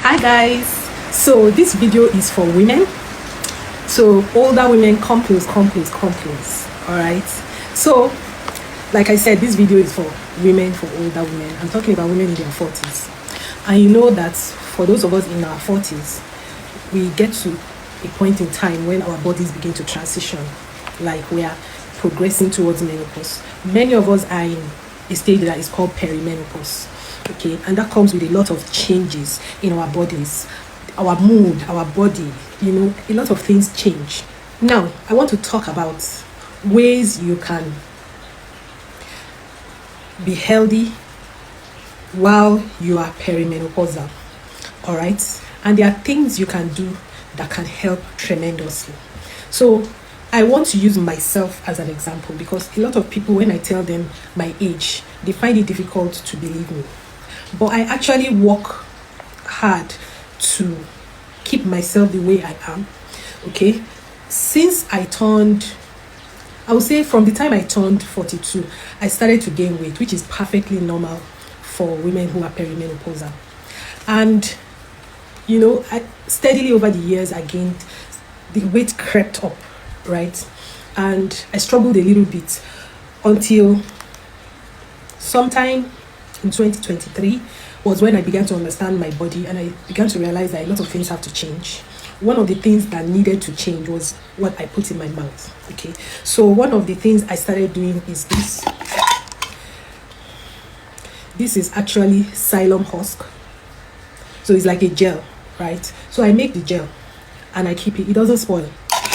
Hi guys, so this video is for women. So older women, come close. All right, so like I said, this video is for women, for older women. I'm talking about women in their 40s. And you know that for those of us in our 40s, we get to a point in time when our bodies begin to transition, like we are progressing towards menopause. Many of us are in a stage that is called perimenopause. Okay, and that comes with a lot of changes in our bodies, our mood, our body, you know, a lot of things change. Now, I want to talk about ways you can be healthy while you are perimenopausal. All right, and there are things you can do that can help tremendously. So I want to use myself as an example because a lot of people, when I tell them my age, they find it difficult to believe me. But I actually work hard to keep myself the way I am. Okay, since I would say from the time I turned 42, I started to gain weight, which is perfectly normal for women who are perimenopausal. And you know, steadily over the years, the weight crept up, right? And I struggled a little bit until sometime in 2023 was when I began to understand my body, and I began to realize that a lot of things have to change. One of the things that needed to change was what I put in my mouth. Okay, so one of the things I started doing is this. This is actually Psyllium husk. So it's like a gel, right? So I make the gel and I keep it. It doesn't spoil.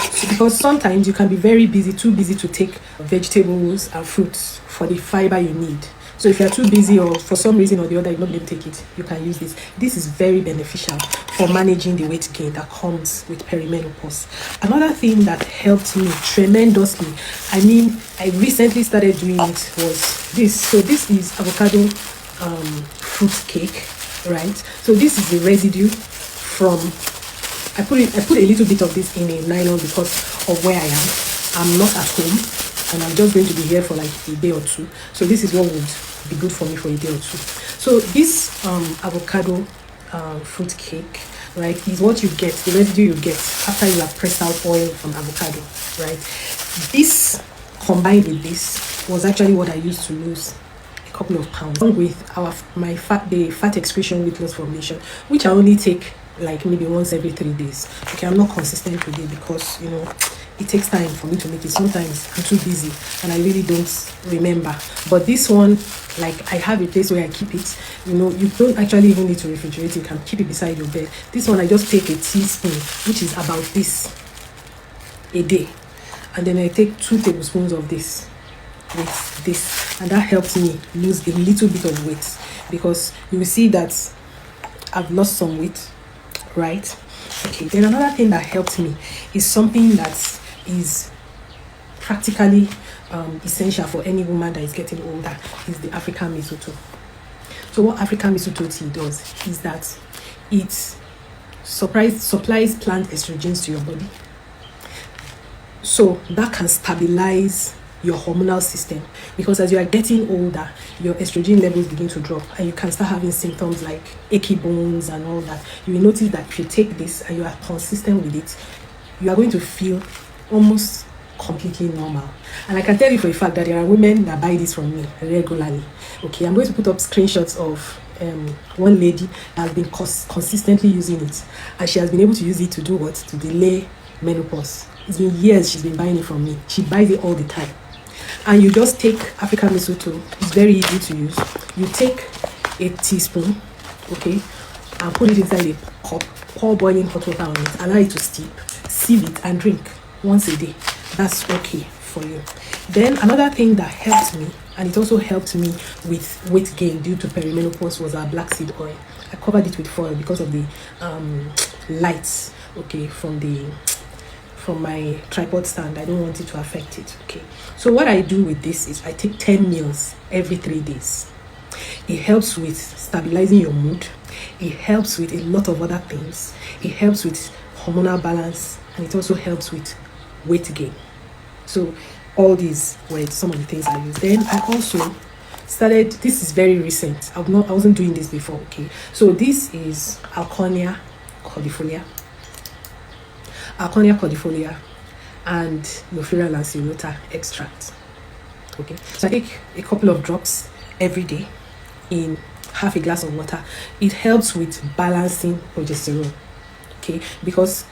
So because sometimes you can be very busy, too busy to take vegetables and fruits for the fiber you need. So if you're too busy or for some reason or the other you're not going to take it, you can use this. This is very beneficial for managing the weight gain that comes with perimenopause. Another thing that helped me tremendously, I mean, I recently started doing it, was this. So this is avocado fruit cake, right? So this is the residue from, I put a little bit of this in a nylon because of where I am. I'm not at home and I'm just going to be here for like a day or two. So this is what would be good for me for a day or two. So this avocado fruit cake, right, is what you get, the residue you get after you have pressed out oil from avocado, right? This combined with this was actually what I used to lose a couple of pounds, along with the fat excretion weight loss formulation, which I only take like maybe once every 3 days. Okay, I'm not consistent with it because, you know, it takes time for me to make it. Sometimes I'm too busy and I really don't remember. But this one, like, I have a place where I keep it. You know, you don't actually even need to refrigerate it. You can keep it beside your bed. This one, I just take a teaspoon, which is about this, a day. And then I take 2 tablespoons of this with this. And that helps me lose a little bit of weight. Because you will see that I've lost some weight, right? Okay, then another thing that helped me is something that is practically essential for any woman that is getting older, is the African mistletoe. So what African mistletoe tea does is that it supplies plant estrogens to your body, so that can stabilize your hormonal system, because as you are getting older, your estrogen levels begin to drop and you can start having symptoms like achy bones and all that. You will notice that if you take this and you are consistent with it, you are going to feel almost completely normal. And I can tell you for a fact that there are women that buy this from me regularly. Okay, I'm going to put up screenshots of one lady that has been consistently using it, and she has been able to use it to do what? To delay menopause. It's been years she's been buying it from me. She buys it all the time. And you just take African mistletoe. It's very easy to use. You take a teaspoon, okay, and put it inside a cup, pour boiling hot water on it, allow it to steep, sieve it and drink once a day. That's okay for you. Then another thing that helped me, and it also helped me with weight gain due to perimenopause, was our black seed oil. I covered it with foil because of the lights, okay, from my tripod stand. I don't want it to affect it. Okay, so what I do with this is I take 10 meals every 3 days. It helps with stabilizing your mood. It helps with a lot of other things. It helps with hormonal balance, and it also helps with weight gain. So all these were some of the things I use. Then I also started, this is very recent. I wasn't doing this before. Okay, so this is Alchornea cordifolia, and lophira lanceolota extract. Okay, so I take a couple of drops every day in half a glass of water. It helps with balancing progesterone. Okay, because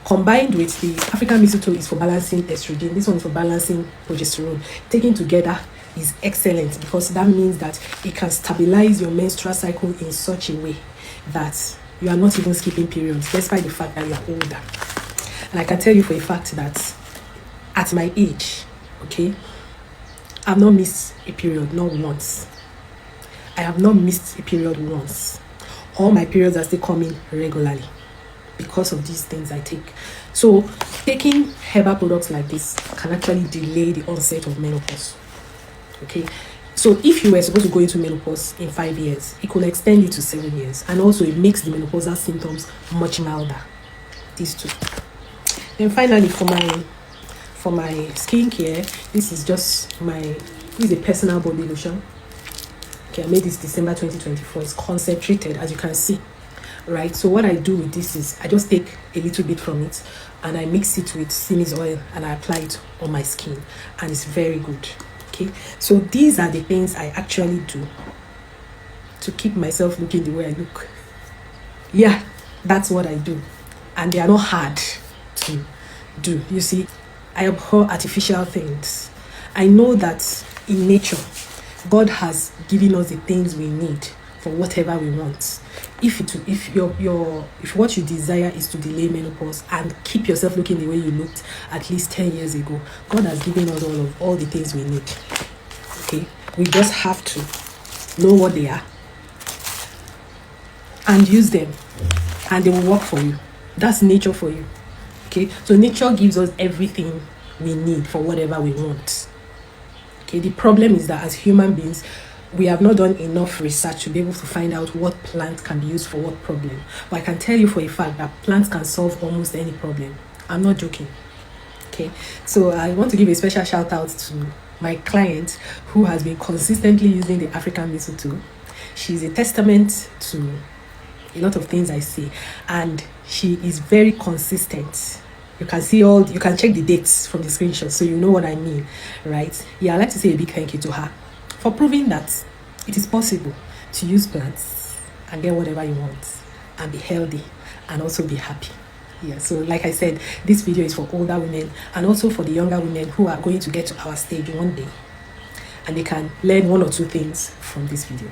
combined with the African mistletoe is for balancing estrogen, this one is for balancing progesterone. Taken together is excellent because that means that it can stabilize your menstrual cycle in such a way that you are not even skipping periods, despite the fact that you are older. And I can tell you for a fact that at my age, okay, I've not missed a period, not once. I have not missed a period once. All my periods are still coming regularly because of these things I take. So taking herbal products like this can actually delay the onset of menopause. Okay, so if you were supposed to go into menopause in 5 years, it could extend it to 7 years, and also it makes the menopausal symptoms much milder. These two. Then finally, for my skincare, this is just this is a personal body lotion. Okay, I made this December 2024. It's concentrated, as you can see, right? So what I do with this is I just take a little bit from it and I mix it with Simmie's oil and I apply it on my skin, and it's very good. Okay, so these are the things I actually do to keep myself looking the way I look. Yeah, that's what I do, and they are not hard to do. You see, I abhor artificial things. I know that in nature, God has given us the things we need for whatever we want. If what you desire is to delay menopause and keep yourself looking the way you looked at least 10 years ago, God has given us all the things we need. Okay, we just have to know what they are and use them, and they will work for you. That's nature for you. Okay, so nature gives us everything we need for whatever we want. Okay, the problem is that as human beings, we have not done enough research to be able to find out what plants can be used for what problem. But I can tell you for a fact that plants can solve almost any problem. I'm not joking. Okay, so I want to give a special shout out to my client who has been consistently using the African mistletoe. She's a testament to a lot of things I say, and she is very consistent. You can check the dates from the screenshot, so you know what I mean, right? Yeah, I'd like to say a big thank you to her for proving that it is possible to use plants and get whatever you want and be healthy and also be happy. Yeah, so like I said, this video is for older women and also for the younger women who are going to get to our stage one day, and they can learn 1 or 2 things from this video.